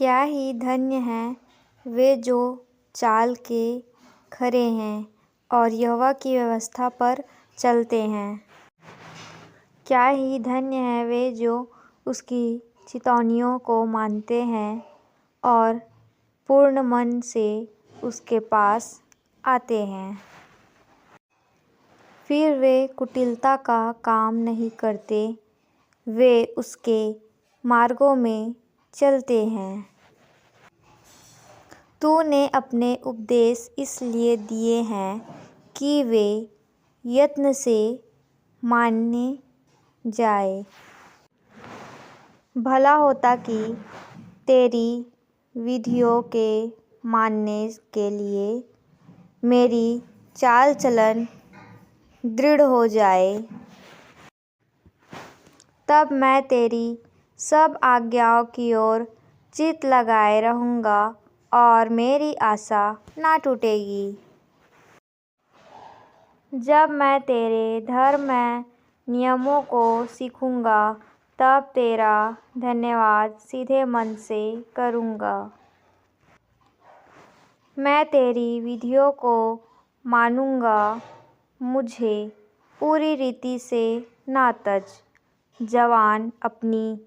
क्या ही धन्य हैं वे जो चाल के खरे हैं और यहोवा की व्यवस्था पर चलते हैं। क्या ही धन्य हैं वे जो उसकी चितौनियों को मानते हैं और पूर्ण मन से उसके पास आते हैं। फिर वे कुटिलता का काम नहीं करते, वे उसके मार्गों में चलते हैं। तूने अपने उपदेश इसलिए दिए हैं कि वे यत्न से माने जाए। भला होता कि तेरी विधियों के मानने के लिए मेरी चाल चलन दृढ़ हो जाए। तब मैं तेरी सब आज्ञाओं की ओर चित्त लगाए रहूँगा और मेरी आशा ना टूटेगी। जब मैं तेरे धर्ममय नियमों को सीखूँगा, तब तेरा धन्यवाद सीधे मन से करूँगा। मैं तेरी विधियों को मानूँगा, मुझे पूरी रीति से ना तज। जवान अपनी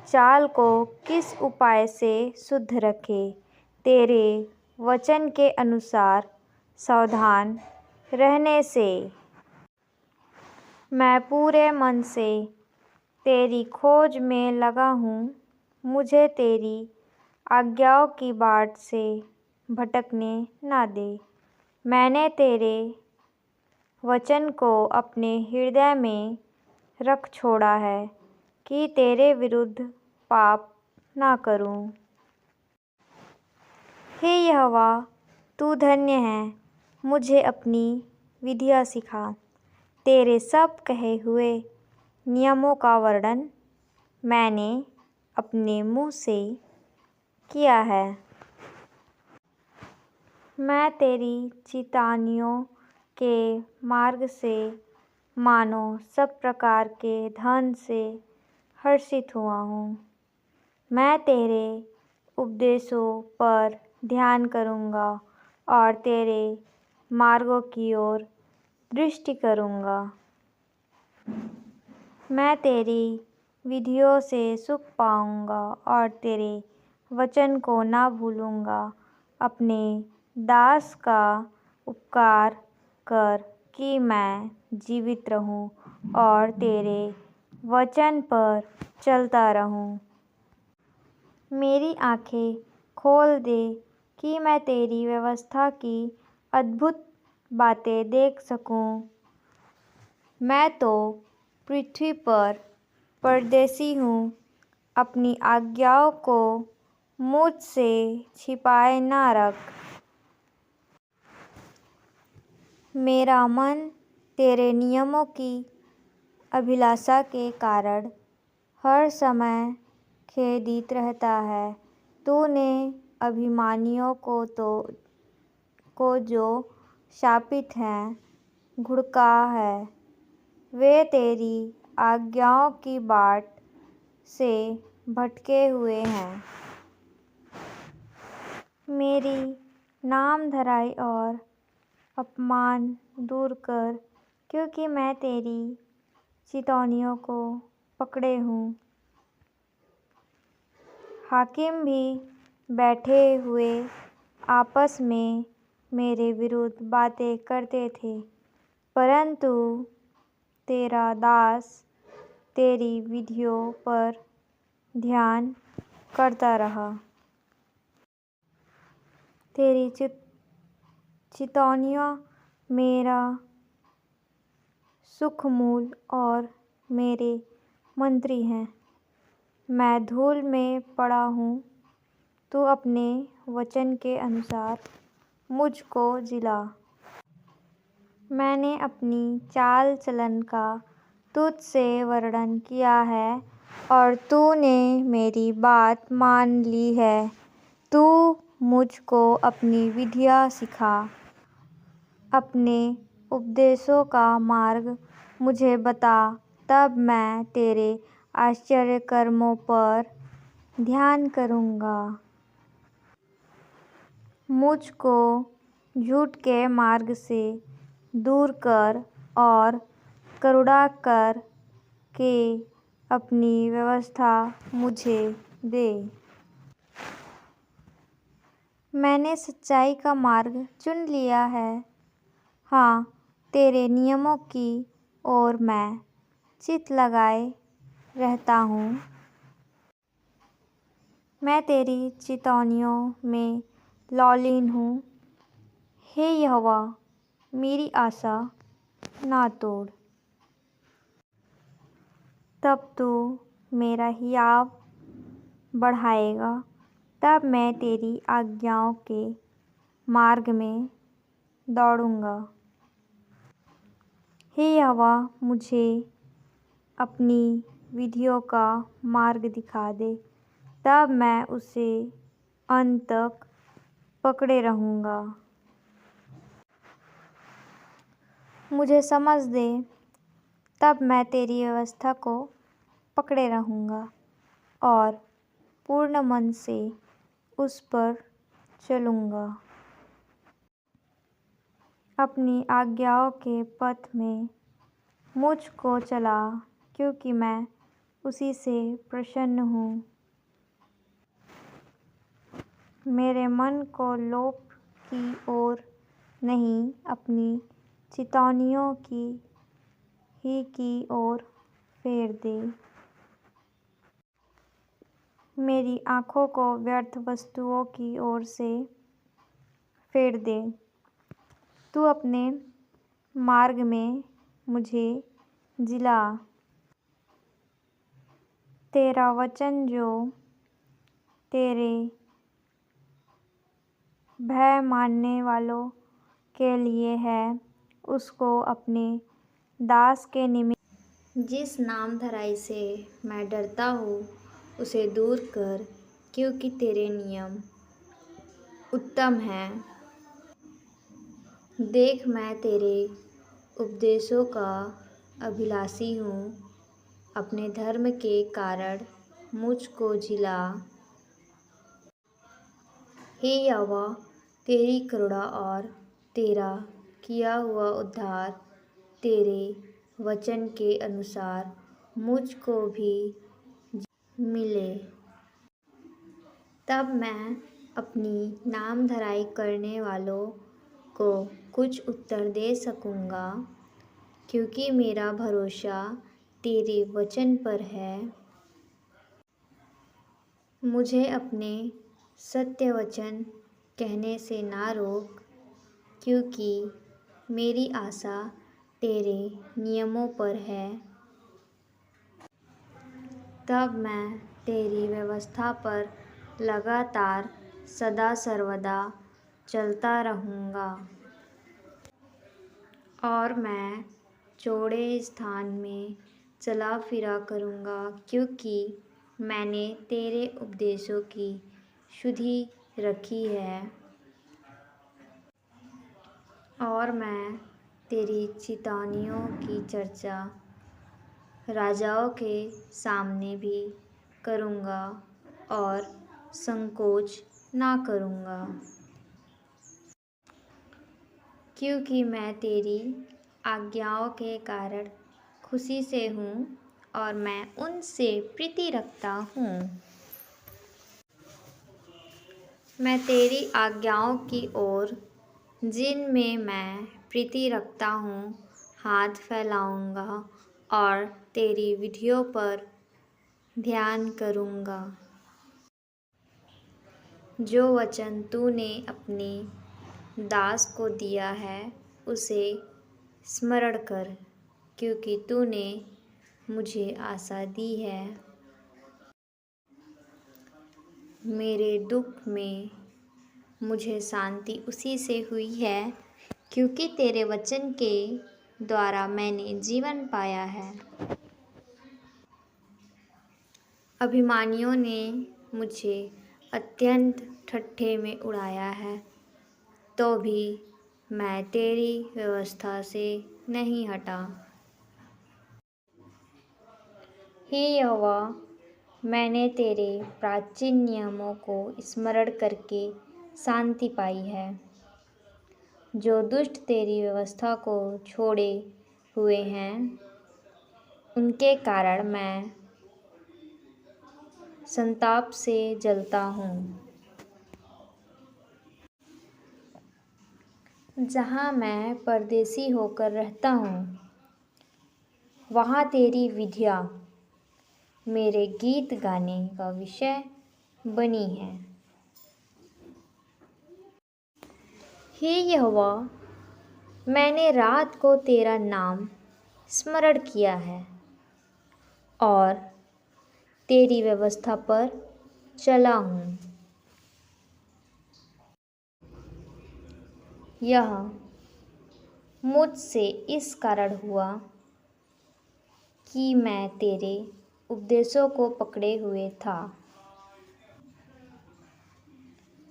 चाल को किस उपाय से शुद्ध रखे, तेरे वचन के अनुसार सावधान रहने से। मैं पूरे मन से तेरी खोज में लगा हूँ, मुझे तेरी आज्ञाओं की बाट से भटकने ना दे। मैंने तेरे वचन को अपने हृदय में रख छोड़ा है कि तेरे विरुद्ध पाप ना करूँ। हे यहोवा, तू धन्य है, मुझे अपनी विधियाँ सिखा। तेरे सब कहे हुए नियमों का वर्णन मैंने अपने मुँह से किया है। मैं तेरी चितौनियों के मार्ग से मानो सब प्रकार के धन से हर्षित हुआ हूँ। मैं तेरे उपदेशों पर ध्यान करूँगा और तेरे मार्गों की ओर दृष्टि करूँगा। मैं तेरी विधियों से सुख पाऊँगा और तेरे वचन को ना भूलूँगा। अपने दास का उपकार कर कि मैं जीवित रहूँ और तेरे वचन पर चलता रहूँ। मेरी आँखें खोल दे कि मैं तेरी व्यवस्था की अद्भुत बातें देख सकूँ। मैं तो पृथ्वी पर परदेशी हूँ, अपनी आज्ञाओं को मुझसे छिपाए ना रख। मेरा मन तेरे नियमों की अभिलाषा के कारण हर समय खेदित रहता है। तूने अभिमानियों को जो शापित हैं घुड़का है, वे तेरी आज्ञाओं की बाट से भटके हुए हैं। मेरी नामधराई और अपमान दूर कर, क्योंकि मैं तेरी चितौनियों को पकड़े हूँ। हाकिम भी बैठे हुए आपस में मेरे विरुद्ध बातें करते थे, परंतु तेरा दास तेरी विधियों पर ध्यान करता रहा। तेरी चितौनियाँ मेरा सुखमूल और मेरे मंत्री हैं। मैं धूल में पड़ा हूँ, तू अपने वचन के अनुसार मुझको जिला। मैंने अपनी चाल चलन का तुझ से वर्णन किया है और तूने मेरी बात मान ली है। तू मुझको अपनी विधियाँ सिखा, अपने उपदेशों का मार्ग मुझे बता, तब मैं तेरे आश्चर्य कर्मों पर ध्यान करूँगा। मुझको झूठ के मार्ग से दूर कर और करुणा कर के अपनी व्यवस्था मुझे दे। मैंने सच्चाई का मार्ग चुन लिया है। हाँ, तेरे नियमों की ओर मैं चित्त लगाए रहता हूँ। मैं तेरी चितौनियों में लौलीन हूँ। हे यहोवा, मेरी आशा ना तोड़। तब तू मेरा हियाव बढ़ाएगा, तब मैं तेरी आज्ञाओं के मार्ग में दौड़ूंगा। हे यहोवा, मुझे अपनी विधियों का मार्ग दिखा दे, तब मैं उसे अंत तक पकड़े रहूँगा। मुझे समझ दे, तब मैं तेरी व्यवस्था को पकड़े रहूँगा और पूर्ण मन से उस पर चलूँगा। अपनी आज्ञाओं के पथ में मुझको चला, क्योंकि मैं उसी से प्रसन्न हूँ। मेरे मन को लोभ की ओर नहीं, अपनी चितौनियों की ओर फेर दे। मेरी आँखों को व्यर्थ वस्तुओं की ओर से फेर दे। तू अपने मार्ग में मुझे जिला। तेरा वचन जो तेरे भय मानने वालों के लिए है, उसको अपने दास के निमित्त जिस नामधराई से मैं डरता हूँ, उसे दूर कर, क्योंकि तेरे नियम उत्तम हैं। देख, मैं तेरे उपदेशों का अभिलाषी हूँ। अपने धर्म के कारण मुझको जिला। हे यहोवा, तेरी करुणा और तेरा किया हुआ उद्धार तेरे वचन के अनुसार मुझको भी मिले। तब मैं अपनी नामधराई करने वालों को कुछ उत्तर दे सकूँगा, क्योंकि मेरा भरोसा तेरे वचन पर है। मुझे अपने सत्य वचन कहने से ना रोक, क्योंकि मेरी आशा तेरे नियमों पर है। तब मैं तेरी व्यवस्था पर लगातार सदा सर्वदा चलता रहूँगा और मैं चौड़े स्थान में चला फिरा करूँगा, क्योंकि मैंने तेरे उपदेशों की सुधि रखी है और मैं तेरी चितौनियों की चर्चा राजाओं के सामने भी करूँगा और संकोच ना करूँगा, क्योंकि मैं तेरी आज्ञाओं के कारण खुशी से हूँ और मैं उनसे प्रीति रखता हूँ। मैं तेरी आज्ञाओं की ओर, जिनमें मैं प्रीति रखता हूँ, हाथ फैलाऊँगा और तेरी विधियों पर ध्यान करूँगा। जो वचन तूने अपने दास को दिया है, उसे स्मरण कर, क्योंकि तूने मुझे आशा दी है। मेरे दुख में मुझे शांति उसी से हुई है, क्योंकि तेरे वचन के द्वारा मैंने जीवन पाया है। अभिमानियों ने मुझे अत्यंत ठट्ठे में उड़ाया है, तो भी मैं तेरी व्यवस्था से नहीं हटा। हे यहोवा, मैंने तेरे प्राचीन नियमों को स्मरण करके शांति पाई है। जो दुष्ट तेरी व्यवस्था को छोड़े हुए हैं, उनके कारण मैं संताप से जलता हूँ। जहाँ मैं परदेसी होकर रहता हूँ, वहाँ तेरी विधियाँ मेरे गीत गाने का विषय बनी है। हे यहोवा, मैंने रात को तेरा नाम स्मरण किया है और तेरी व्यवस्था पर चला हूँ। यह मुझसे इस कारण हुआ कि मैं तेरे उपदेशों को पकड़े हुए था।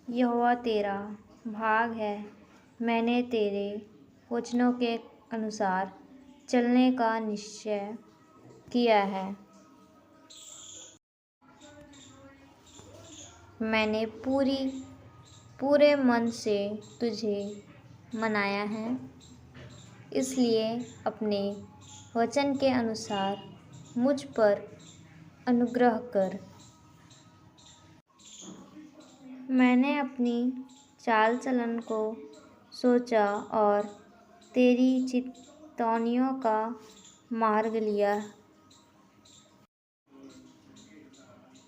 यहोवा तेरा भाग है, मैंने तेरे वचनों के अनुसार चलने का निश्चय किया है। मैंने पूरे मन से तुझे मनाया है, इसलिए अपने वचन के अनुसार मुझ पर अनुग्रह कर। मैंने अपनी चाल चलन को सोचा और तेरी चितौनियों का मार्ग लिया।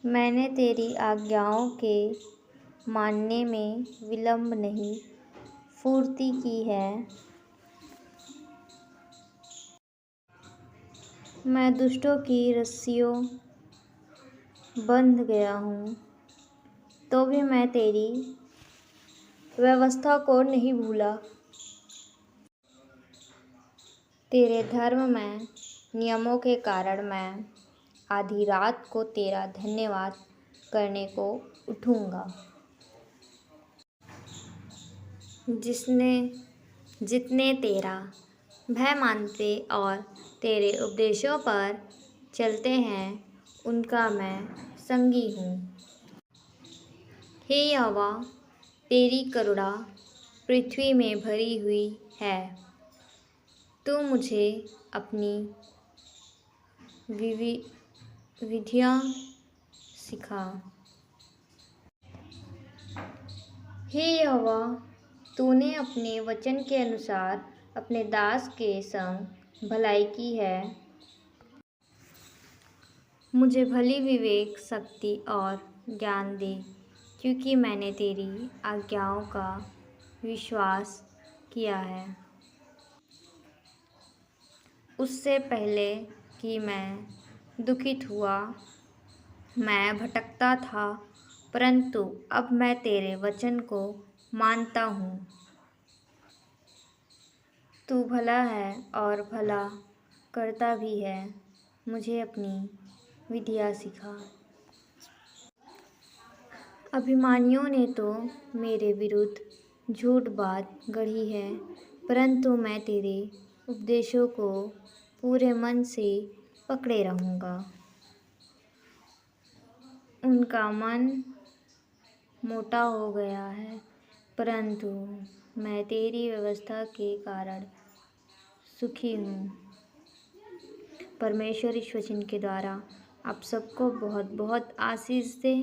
मैंने तेरी आज्ञाओं के मानने में विलंब नहीं, फुर्ती की है। मैं दुष्टों की रस्सियों बंध गया हूँ, तो भी मैं तेरी व्यवस्था को नहीं भूला। तेरे धर्ममय नियमों के कारण मैं आधी रात को तेरा धन्यवाद करने को उठूँगा। जितने तेरा भय मानते और तेरे उपदेशों पर चलते हैं, उनका मैं संगी हूँ। हे यहोवा, तेरी करुणा पृथ्वी में भरी हुई है। तू मुझे अपनी विधियाँ सिखा। हे यहोवा, तूने अपने वचन के अनुसार अपने दास के संग भलाई की है। मुझे भली विवेक, शक्ति और ज्ञान दे, क्योंकि मैंने तेरी आज्ञाओं का विश्वास किया है। उससे पहले कि मैं दुखित हुआ, मैं भटकता था, परंतु अब मैं तेरे वचन को मानता हूँ। तू भला है और भला करता भी है, मुझे अपनी विधियाँ सिखा। अभिमानियों ने तो मेरे विरुद्ध झूठ बात गढ़ी है, परंतु मैं तेरे उपदेशों को पूरे मन से पकड़े रहूँगा। उनका मन मोटा हो गया है, परंतु मैं तेरी व्यवस्था के कारण सुखी हूँ। परमेश्वर इस वचन के द्वारा आप सबको बहुत बहुत आशीष दे।